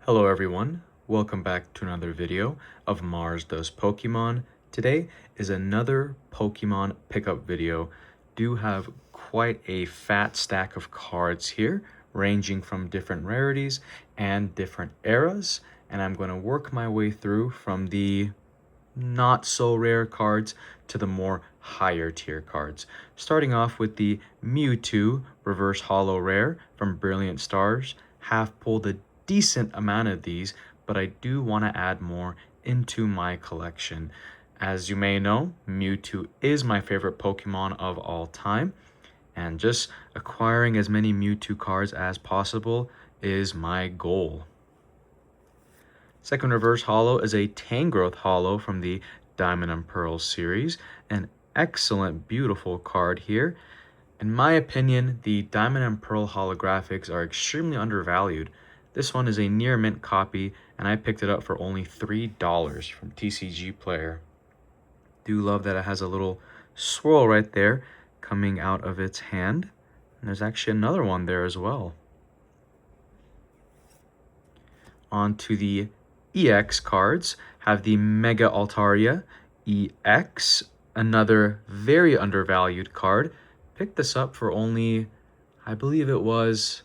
Hello everyone, welcome back to another video of Mars Does Pokemon. Today is another Pokemon pickup video. Do have quite a fat stack of cards here, ranging from different rarities and different eras, and I'm going to work my way through from the not so rare cards to the more higher tier cards. Starting off with the Mewtwo Reverse Holo Rare from Brilliant Stars. Have pulled a decent amount of these, but I do want to add more into my collection. As you may know, Mewtwo is my favorite Pokemon of all time, and just acquiring as many Mewtwo cards as possible is my goal. Second reverse holo is a Tangrowth holo from the Diamond and Pearl series. An excellent, beautiful card here. In my opinion, the Diamond and Pearl holographics are extremely undervalued. This one is a near mint copy, and I picked it up for only $3 from TCG Player. Do love that it has a little swirl right there coming out of its hand. And there's actually another one there as well. On to the EX cards, have the Mega Altaria EX, another very undervalued card. Picked this up for only, I believe it was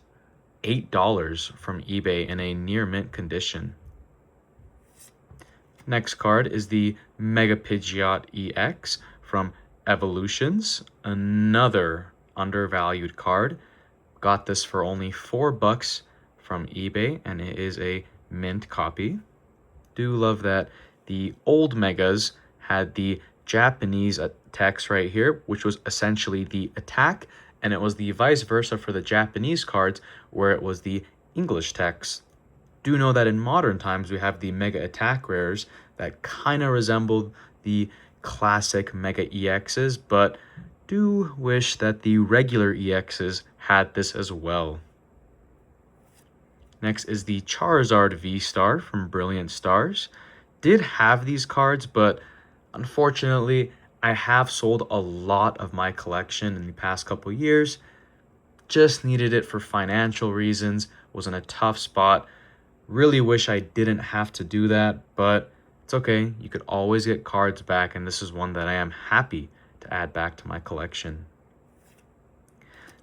$8 from eBay in a near mint condition. Next card is the Mega Pidgeot EX from Evolutions, another undervalued card. Got this for only $4 from eBay, and it is a mint copy. Do love that the old Megas had the Japanese text right here, which was essentially the attack, and it was the vice versa for the Japanese cards, where it was the English text. Do know that in modern times we have the Mega Attack rares that kind of resembled the classic Mega EXs, but do wish that the regular EXs had this as well. Next is the Charizard V-Star from Brilliant Stars. Did have these cards, but unfortunately, I have sold a lot of my collection in the past couple years. Just needed it for financial reasons, was in a tough spot. Really wish I didn't have to do that, but it's okay. You could always get cards back, and this is one that I am happy to add back to my collection.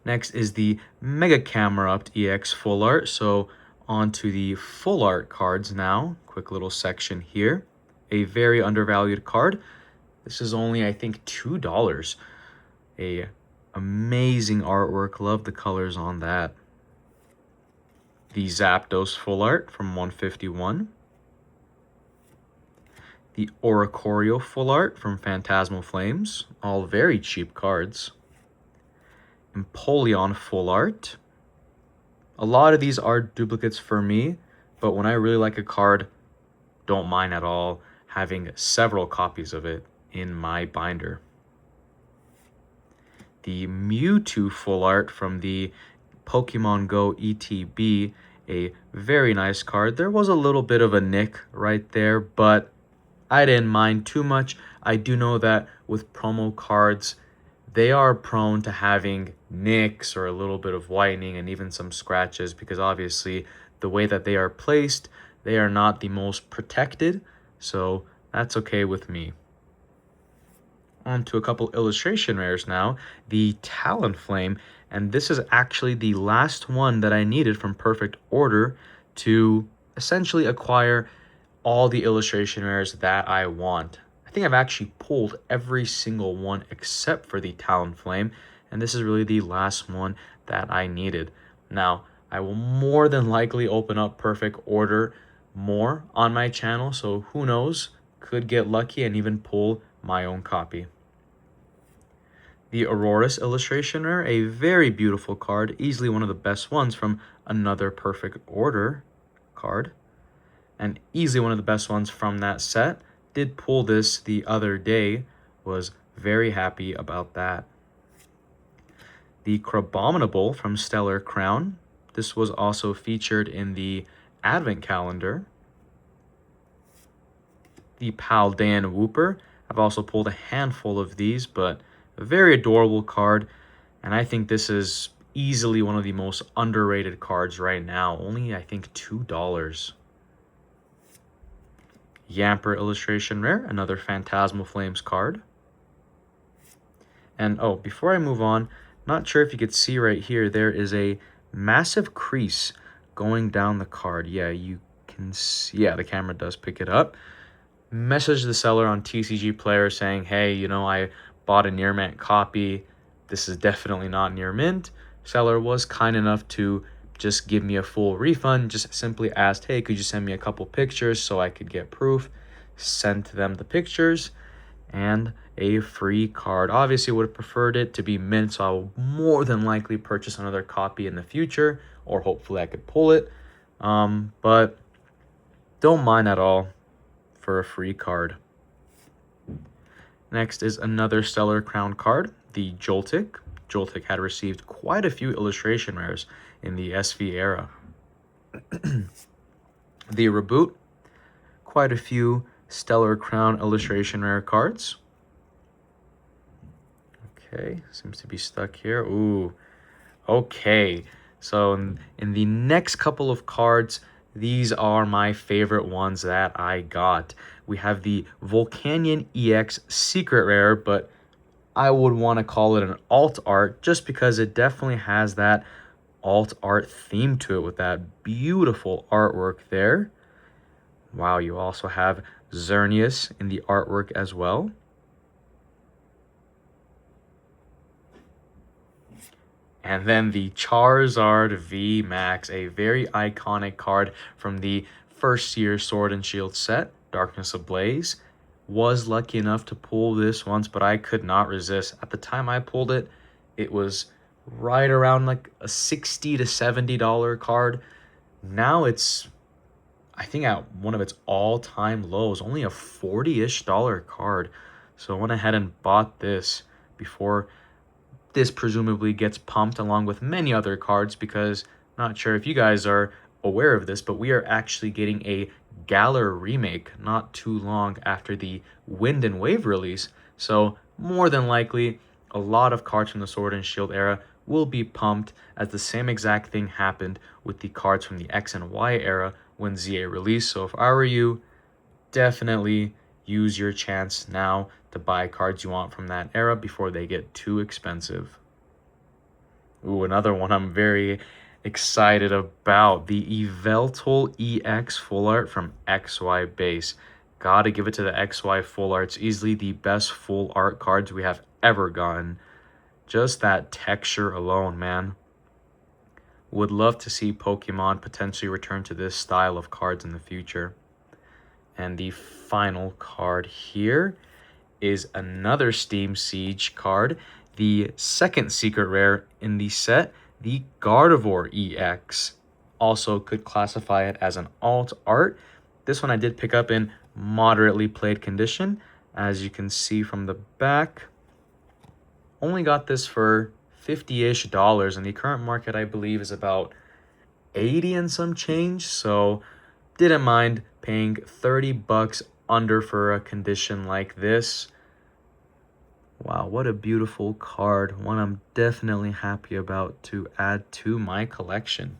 Next is the Mega Camerupt EX Full Art. So on to the full art cards now. Quick little section here. A very undervalued card. This is only, I think, $2. A amazing artwork. Love the colors on that. The Zapdos Full Art from 151. The Oricorio Full Art from Phantasmal Flames. All very cheap cards. Empoleon Full Art. A lot of these are duplicates for me, but when I really like a card, don't mind at all having several copies of it in my binder. The Mewtwo Full Art from the Pokemon Go ETB, a very nice card. There was a little bit of a nick right there, but I didn't mind too much. I do know that with promo cards, they are prone to having nicks or a little bit of whitening and even some scratches, because obviously the way that they are placed, they are not the most protected, so that's okay with me. On to a couple illustration rares now. The Talonflame, and this is actually the last one that I needed from Perfect Order to essentially acquire all the illustration rares that I want. I think I've actually pulled every single one except for the Talonflame, and this is really the last one that I needed. Now, I will more than likely open up Perfect Order more on my channel, so who knows, could get lucky and even pull my own copy. The Aurorus illustration rare, a very beautiful card, easily one of the best ones from another Perfect Order card, and easily one of the best ones from that set. Did pull this the other day, was very happy about that. The Crabominable from Stellar Crown. This was also featured in the Advent Calendar. The Paldean Wooper. I've also pulled a handful of these, but a very adorable card, and I think this is easily one of the most underrated cards right now. Only, I think, $2. Yamper illustration rare, another Phantasmal Flames card. And oh, before I move on, not sure if you could see right here, there is a massive crease going down the card. Yeah, you can see, yeah, the camera does pick it up. Message the seller on TCG Player saying, hey, you know, I bought a near mint copy. This is definitely not near mint. Seller was kind enough to just give me a full refund. Just simply asked, hey, could you send me a couple pictures so I could get proof? Sent them the pictures and a free card. Obviously would have preferred it to be mint, so I will more than likely purchase another copy in the future, or hopefully I could pull it. But don't mind at all for a free card. Next is another Stellar Crown card, the Joltik. Joltik had received quite a few illustration rares in the SV era. The Reboot, quite a few Stellar Crown illustration rare cards. Okay, seems to be stuck here. Ooh, okay. So in the next couple of cards, these are my favorite ones that I got. We have the Volcanion EX Secret Rare, but I would want to call it an alt art just because it definitely has that alt art theme to it with that beautiful artwork there. Wow, you also have Xerneas in the artwork as well. And then the Charizard V Max, a very iconic card from the first year Sword and Shield set, Darkness Ablaze. Was lucky enough to pull this once, but I could not resist. At the time I pulled it, it was right around like a $60 to $70 card. Now it's, I think, at one of its all-time lows, only a $40-ish card. So I went ahead and bought this before this presumably gets pumped along with many other cards, because not sure if you guys are aware of this, but we are actually getting a Galar remake not too long after the Wind and Wave release. So more than likely, a lot of cards from the Sword and Shield era will be pumped, as the same exact thing happened with the cards from the X and Y era when ZA released. So if I were you, definitely use your chance now to buy cards you want from that era before they get too expensive. Ooh, another one I'm very excited about, the Yveltal EX Full Art from XY Base. Gotta give it to the XY Full Arts, easily the best full art cards we have ever gotten. Just that texture alone, man. Would love to see Pokemon potentially return to this style of cards in the future. And the final card here is another Steam Siege card, the second secret rare in the set, the Gardevoir EX. Also could classify it as an alt art. This one I did pick up in moderately played condition, as you can see from the back. Only got this for $50-ish, and the current market I believe is about 80 and some change, so didn't mind paying 30 bucks under for a condition like this. Wow, what a beautiful card. One I'm definitely happy about to add to my collection.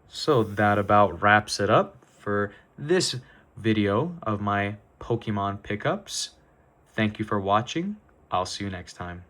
So that about wraps it up for this video of my Pokemon pickups. Thank you for watching. I'll see you next time.